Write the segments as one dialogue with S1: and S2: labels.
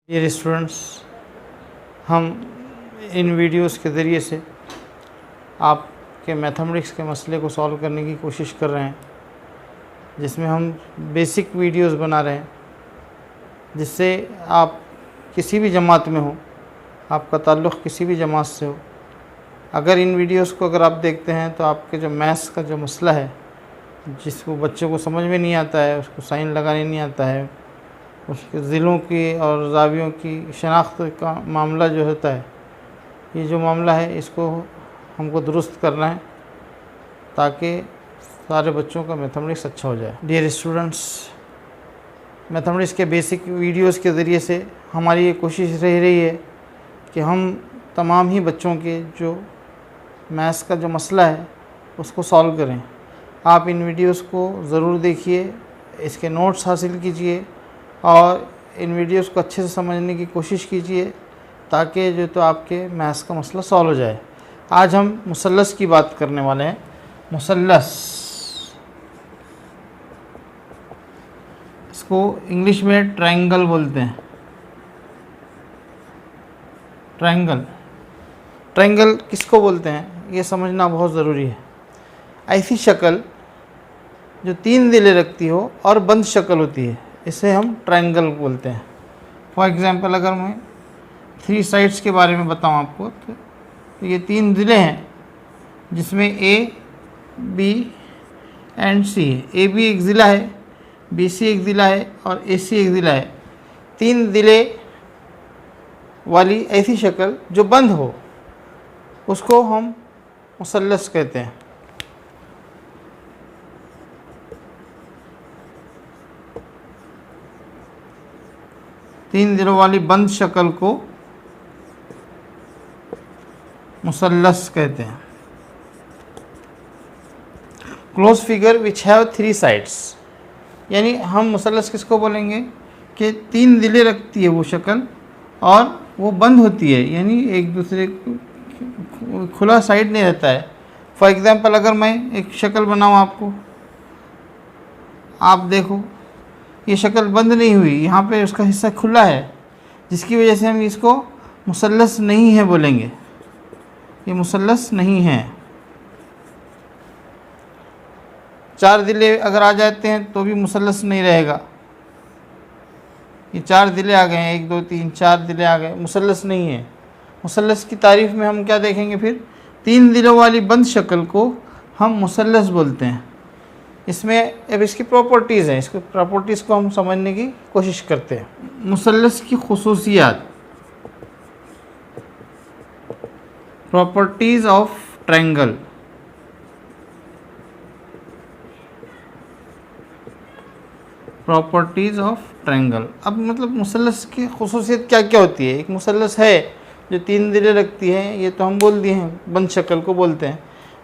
S1: Dear students, हम इन videos के ज़रिए से आपके मैथमेटिक्स के मसले को सॉल्व करने की कोशिश कर रहे हैं, जिसमें हम बेसिक वीडियोस बना रहे हैं, जिससे आप किसी भी जमात में हो, आपका ताल्लुक़ किसी भी जमात से हो, अगर इन वीडियोस को अगर आप देखते हैं तो आपके जो मैथ्स का जो मसला है, जिसको बच्चों को समझ में नहीं आता है, उसको साइन लगाने नहीं आता है, उसके ज़िलों की और ज़ावियों की शनाख्त का मामला जो होता है, ये जो मामला है इसको हमको दुरुस्त करना है ताकि सारे बच्चों का मैथमेटिक्स अच्छा हो जाए। डियर स्टूडेंट्स, मैथमेटिक्स के बेसिक वीडियोस के ज़रिए से हमारी ये कोशिश रह रही है कि हम तमाम ही बच्चों के जो मैथ्स का जो मसला है उसको सॉल्व करें। आप इन वीडियोस को ज़रूर देखिए, इसके नोट्स हासिल कीजिए और इन वीडियोस को अच्छे से समझने की कोशिश कीजिए ताकि जो तो आपके मैथ्स का मसला सॉल्व हो जाए। आज हम मुसल्लस की बात करने वाले हैं। मुसल्लस, इसको इंग्लिश में ट्रायंगल बोलते हैं। ट्रायंगल, ट्रायंगल किसको बोलते हैं ये समझना बहुत ज़रूरी है। ऐसी शक्ल जो तीन दिलें रखती हो और बंद शक्ल होती है, इसे हम ट्रायंगल बोलते हैं। फॉर एग्ज़ाम्पल, अगर मैं 3 साइड्स के बारे में बताऊं आपको, तो ये 3 ज़िले हैं जिसमें ए, बी एंड सी है। ए बी एक ज़िला है, बी सी एक ज़िला है और ए सी एक ज़िला है। 3 ज़िले वाली ऐसी शक्ल जो बंद हो उसको हम मुसल्लस कहते हैं। तीन दिलों वाली बंद शक्ल को मुसल्लस कहते हैं। Close figure which have 3 sides, यानी हम मुसल्लस किसको बोलेंगे कि 3 दिलें रखती है वो शक्ल और वो बंद होती है, यानी एक दूसरे को खुला साइड नहीं रहता है। फॉर एग्ज़ाम्पल, अगर मैं एक शक्ल बनाऊँ आपको, आप देखो ये शक्ल बंद नहीं हुई, यहाँ पे उसका हिस्सा खुला है, जिसकी वजह से हम इसको मुसल्लस नहीं है बोलेंगे। ये मुसल्लस नहीं है। 4 दिले अगर आ जाते हैं तो भी मुसल्लस नहीं रहेगा। ये 4 दिले आ गए हैं, 1 2 3 4 दिले आ गए, मुसल्लस नहीं है। मुसल्लस की तारीफ़ में हम क्या देखेंगे फिर? 3 दिलों वाली बंद शक्ल को हम मुसल्लस बोलते हैं। इसमें अब इसकी प्रॉपर्टीज़ हैं, इसकी प्रॉपर्टीज़ को हम समझने की कोशिश करते हैं। मुसल्लस की खुसूसियात, properties of triangle. Properties of triangle, अब मतलब मुसल्लस की खुसूसियत क्या क्या होती है। एक मुसल्लस है जो 3 दिलें रखती है, ये तो हम बोल दिए हैं, बंद शक्ल को बोलते हैं,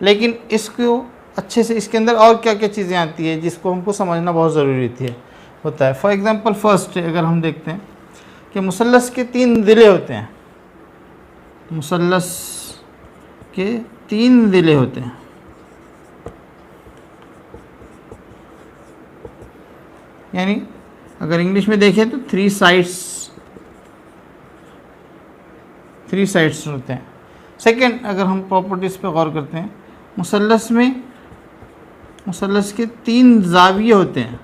S1: लेकिन इसको अच्छे से इसके अंदर और क्या क्या चीज़ें आती है जिसको हमको समझना बहुत ज़रूरी होता है। फॉर एग्ज़ाम्पल, फर्स्ट अगर हम देखते हैं कि मुसल्लस के 3 दिले होते हैं। मुसल्लस के 3 दिले होते हैं, यानी अगर इंग्लिश में देखें तो 3 साइड्स होते हैं। सेकंड, अगर हम प्रॉपर्टीज़ पे गौर करते हैं, मुसल्लस के 3 ज़ाविये होते हैं।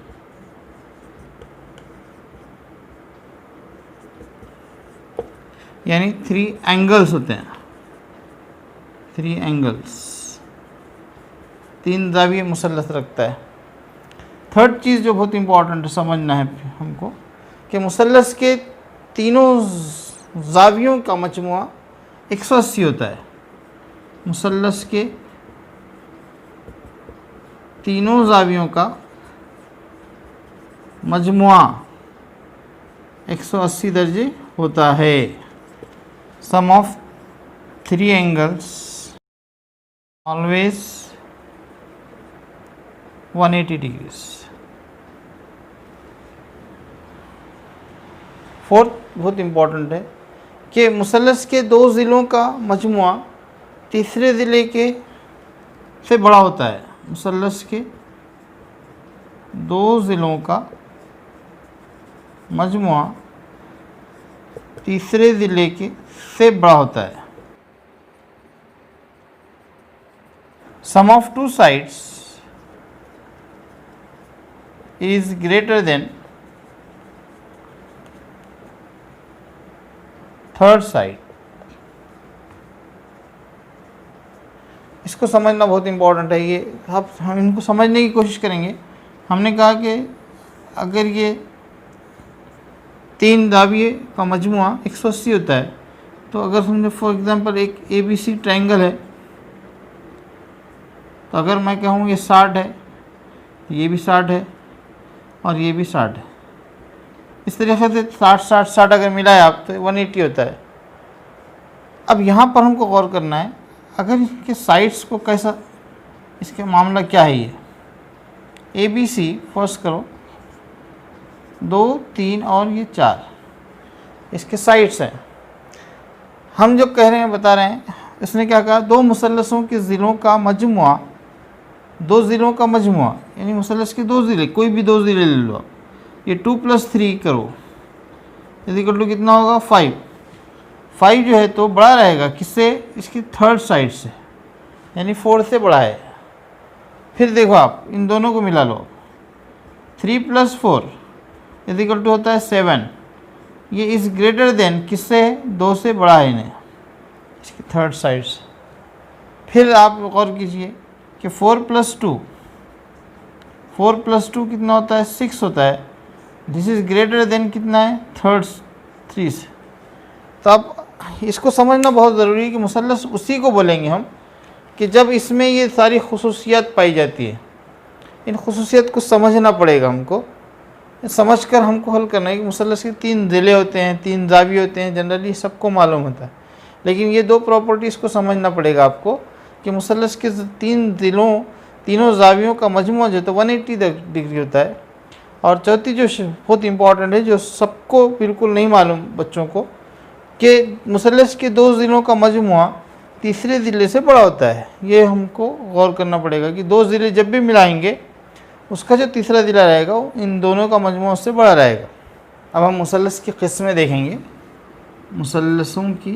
S1: यानी 3 एंगल्स होते हैं। 3 एंगल्स, 3 ज़ाविये मुसल्लस रखता है। थर्ड चीज़ जो बहुत इम्पॉर्टेंट है समझना है हमको, कि मुसल्लस के तीनों ज़ावियों का मजमुआ 180 होता है। मुसल्लस के तीनों ज़ावियों का मजमुआ 180 दर्जे होता है। Sum of 3 angles always 180 degrees. Fourth बहुत इम्पॉर्टेंट है कि मुसल्लस के 2 ज़िलों का मजमुआ तीसरे ज़िले के से बड़ा होता है। मुसल्लस के 2 ज़िलों का मजमुआ तीसरे ज़िले के से बड़ा होता है। Sum of two sides is greater than third side. इसको समझना बहुत इम्पोर्टेंट है। ये हम इनको समझने की कोशिश करेंगे। हमने कहा कि अगर ये तीन दाविये का मजमुआ 180 होता है, तो अगर समझो फॉर एग्जांपल एक ABC ट्रायंगल है, तो अगर मैं कहूँ ये 60 है, ये भी 60 है और ये भी 60 है, इस तरीके से 60 अगर मिलाए आप तो 180 होता है। अब यहाँ पर हमको गौर करना है, अगर इसके साइड्स को कैसा, इसके मामला क्या है। ये ABC फर्स्ट करो, 2, 3 और ये 4 इसके साइड्स हैं। हम जो कह रहे हैं बता रहे हैं, इसने क्या कहा, दो मुसल्लसों के ज़िलों का मजमुआ, दो ज़िलों का मजमुआ यानी मुसल्लस के दो ज़िले, कोई भी दो ज़िले ले लो। ये 2 + 3 करो, इक्वल टू कितना होगा 5। 5 जो है तो बड़ा रहेगा किससे, इसकी थर्ड साइड से, यानी 4 से बड़ा है। फिर देखो आप इन दोनों को मिला लो, 3 + 4 इक्वल टू होता है 7। ये इज़ ग्रेटर देन किससे, 2 से बड़ा है इन्हें, इसकी थर्ड साइड से। फिर आप गौर कीजिए कि 4 + 2 कितना होता है, 6 होता है। दिस इज़ ग्रेटर देन कितना है, थर्ड 3 से। तो अब इसको समझना बहुत ज़रूरी है कि मुसल्लस उसी को बोलेंगे हम कि जब इसमें ये सारी खुसूसियत पाई जाती है। इन खुसूसियत को समझना पड़ेगा हमको, समझकर हमको हल करना है कि मुसल्लस के 3 ज़िले होते हैं, 3 ज़ाविये होते हैं, जनरली सबको मालूम होता है। लेकिन ये दो प्रॉपर्टीज़ को समझना पड़ेगा आपको कि मुसल्लस के 3 ज़िलों, तीनों ज़ावियों का मजमूआ जो तो 180 डिग्री होता है। और चौथी जो बहुत इंपॉर्टेंट है, जो सबको बिल्कुल नहीं मालूम बच्चों को, कि मुसल्लस के 2 ज़िलों का मजमूआ तीसरे ज़िले से बड़ा होता है। ये हमको गौर करना पड़ेगा कि 2 ज़िले जब भी मिलाएंगे, उसका जो तीसरा ज़िला रहेगा वो इन दोनों का मजमूआ उससे बड़ा रहेगा। अब हम मुसल्लस की किस्में देखेंगे। मुसल्लसों की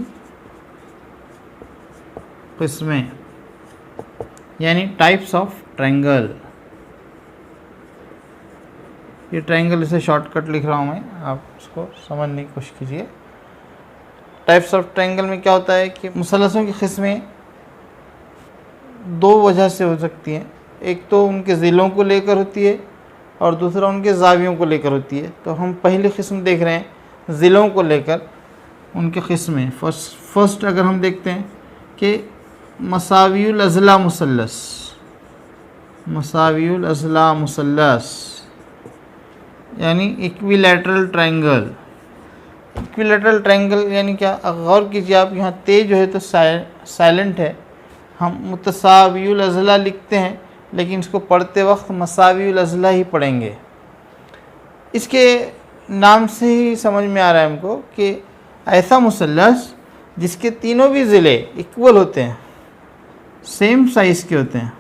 S1: किस्में यानी टाइप्स ऑफ ट्रायंगल। ये ट्रायंगल इसे शॉर्टकट लिख रहा हूँ मैं, आप उसको समझने की कोशिश कीजिए। टाइप्स ऑफ ट्रायंगल में क्या होता है कि मुसल्लसों की किस्में 2 वजह से हो सकती हैं। एक तो उनके ज़िलों को लेकर होती है और दूसरा उनके ज़ावियों को लेकर होती है। तो हम पहली किस्म देख रहे हैं ज़िलों को लेकर उनके किस्में। फर्स्ट अगर हम देखते हैं कि मसावियुल अज़ला मुसल्लस, मसावियुल अज़ला मुसल्लस यानी इक्विलैटरल ट्रायंगल। इक्विलैटरल ट्रायंगल यानी क्या, गौर कीजिए आप, यहाँ ते जो है तो साइलेंट है। हम मुतसावियुल अज़ला लिखते हैं, लेकिन इसको पढ़ते वक्त मसावियुल अज़ला ही पढ़ेंगे। इसके नाम से ही समझ में आ रहा है हमको कि ऐसा मुसल्लस जिसके तीनों भी ज़िले इक्वल होते हैं, सेम साइज़ के होते हैं,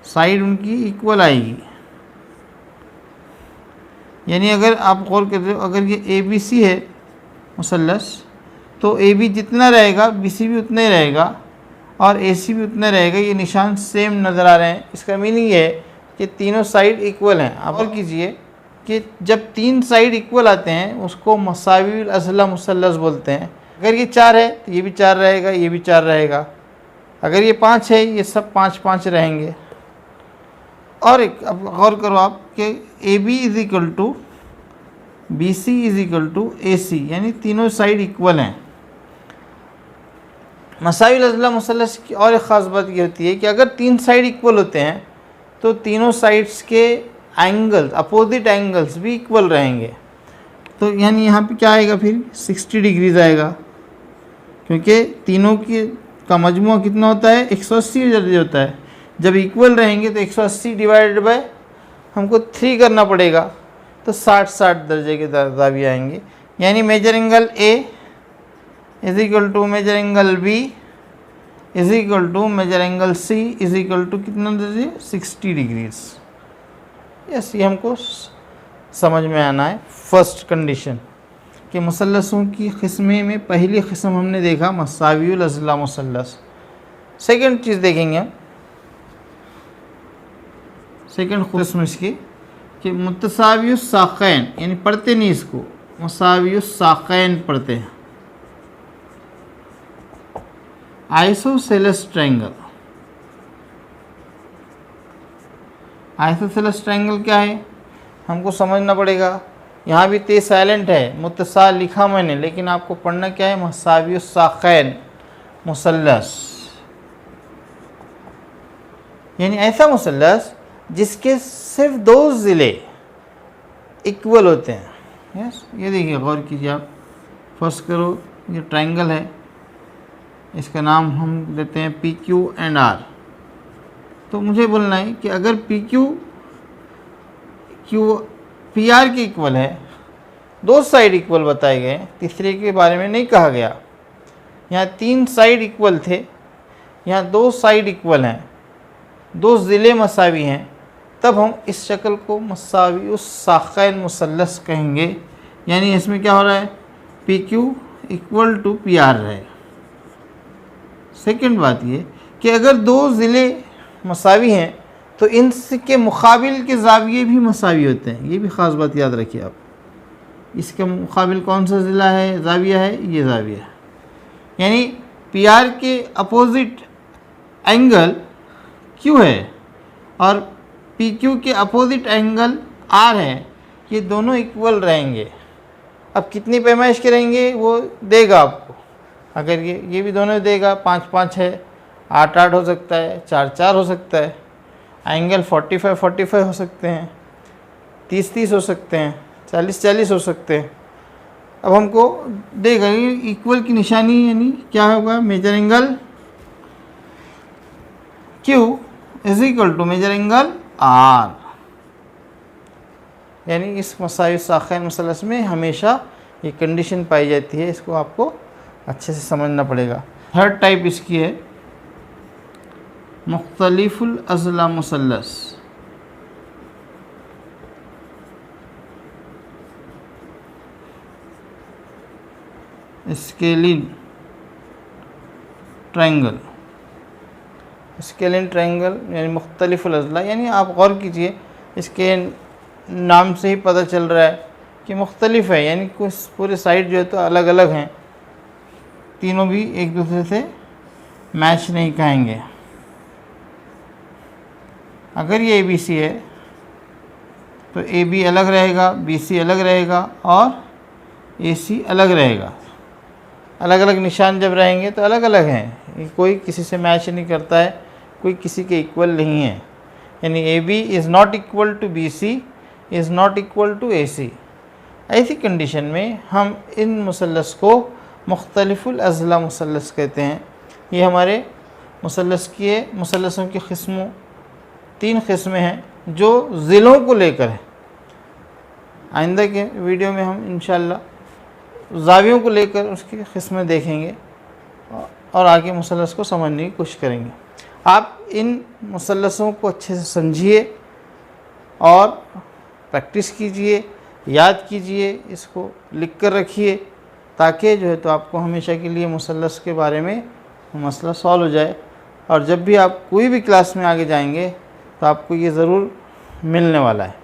S1: साइड उनकी इक्वल आएगी। यानी अगर आप गौर कर रहे हो, अगर ये ABC है मुसल्लस, तो AB जितना रहेगा BC भी उतना ही रहेगा और AC भी उतना रहेगा। ये निशान सेम नज़र आ रहे हैं। इसका मीनिंग ये है कि तीनों साइड इक्वल हैं। आप गौर कीजिए कि जब 3 साइड इक्वल आते हैं उसको मसावियुल अज़ला मुसल्लस बोलते हैं। अगर ये 4 है तो ये भी 4 रहेगा, ये भी 4 रहेगा। अगर ये 5 है, ये सब 5-5 रहेंगे। और एक अब गौर करो आप कि AB = BC = AC, यानी तीनों साइड इक्वल हैं। मसावियुल अज़ला मुसल्लस की और एक ख़ास बात ये होती है कि अगर 3 साइड इक्वल होते हैं तो तीनों साइड्स के एंगल्स, अपोजिट एंगल्स भी इक्वल रहेंगे। तो यानी यहाँ पे क्या आएगा, फिर 60 डिग्रीज आएगा, क्योंकि तीनों का मजमूआ कितना होता है, 180 डिग्री होता है। जब इक्वल रहेंगे तो 180 डिवाइडेड बाय हमको 3 करना पड़ेगा, तो 60 दर्जे के ज़ाविये आएंगे। यानी measure angle A = measure angle B = measure angle C = कितना दर्जे, 60 डिग्रीज। यस, ये हमको समझ में आना है फर्स्ट कंडीशन। कि मुसल्लसों की किस्में में पहली किस्म हमने देखा मसावियुल अज़ला मुसल्लस। सेकंड चीज़ देखेंगे हम, सेकंड किस्म इसकी कि मुतसावियुस साक़ैन, यानी पढ़ते नहीं इसको, मुसावियुस साक़ैन पढ़ते हैं। आइसोसेलेस ट्रायंगल, आइसोसेलेस ट्रायंगल क्या है हमको समझना पड़ेगा। यहाँ भी ते साइलेंट है, मुतसा लिखा मैंने, लेकिन आपको पढ़ना क्या है, मसावियुस साक़ैन मुसल्लस, यानी ऐसा मुसल्लस जिसके सिर्फ दो ज़िले इक्वल होते हैं। यस, ये देखिए गौर कीजिए आप, फर्स्ट करो, ये ट्रायंगल है, इसका नाम हम देते हैं पी क्यू एंड आर। तो मुझे बोलना है कि अगर पी क्यू पी आर के इक्वल है, दो साइड इक्वल बताए गए, तीसरे के बारे में नहीं कहा गया। यहाँ तीन साइड इक्वल थे, यहाँ दो साइड इक्वल हैं, दो ज़िले मसावी हैं, तब हम इस शक्ल को मसावियुस साक़ैन मुसल्लस कहेंगे। यानी इसमें क्या हो रहा है, P Q equal to P R है। सेकंड बात ये कि अगर दो ज़िले मसावी हैं तो इनके मुकाबिल के ज़ाविये भी मसावी होते हैं। ये भी ख़ास बात याद रखिए आप। इसके मुकाबिल कौन सा ज़िला है, ज़ाविया है, ये ज़ाविया है। यानी पी आर के अपोज़िट एंगल क्यू है और पी क्यू के अपोज़िट एंगल आर है, ये दोनों इक्वल रहेंगे। अब कितनी पैमाइश के रहेंगे वो देगा आपको। अगर ये भी दोनों देगा, 5-5 है, 8-8 हो सकता है, 4-4 हो सकता है, एंगल 45-45 हो सकते हैं, 30-30 हो सकते हैं, 40-40 हो सकते हैं। अब हमको देगा ये इक्वल की निशानी, यानी क्या होगा, measure angle Q is equal to measure angle R। यानी इस मसावियुस साक़ैन मुसल्लस में हमेशा ये कंडीशन पाई जाती है। इसको आपको अच्छे से समझना पड़ेगा। थर्ड टाइप इसकी है मुख्तलिफुल अज़ला मुसल्लस। स्केलिन ट्रायंगल, स्केलिन ट्रायंगल यानी मुख्तलिफुल अज़ला, यानी आप गौर कीजिए इसके नाम से ही पता चल रहा है कि मुख्तलिफ है, यानी कुछ पूरे साइड जो है तो अलग अलग हैं, तीनों भी एक दूसरे से मैच नहीं कहेंगे। अगर ये ABC है तो AB अलग रहेगा, BC अलग रहेगा और AC अलग रहेगा। अलग अलग निशान जब रहेंगे तो अलग अलग हैं, कोई किसी से मैच नहीं करता है, कोई किसी के इक्वल नहीं है। यानी AB is not equal to BC is not equal to AC। ऐसी कंडीशन में हम इन मुसल्लस को मुख्तलिफुल अज़ला मुसल्लस कहते हैं। ये हमारे मुसल्लसों की किस्मों, 3 किस्में हैं जो ज़िलों को लेकर है। आइंदा के वीडियो में हम इंशाअल्लाह ज़ावियों को लेकर उसकी किस्में देखेंगे और आगे मुसल्लस को समझने की कोशिश करेंगे। आप इन मुसल्लसों को अच्छे से समझिए और प्रैक्टिस कीजिए, याद कीजिए, इसको लिख कर रखिए, ताकि जो है तो आपको हमेशा के लिए मुसल्लस के बारे में मसला सॉल्व हो जाए। और जब भी आप कोई भी क्लास में आगे जाएंगे तो आपको ये ज़रूर मिलने वाला है।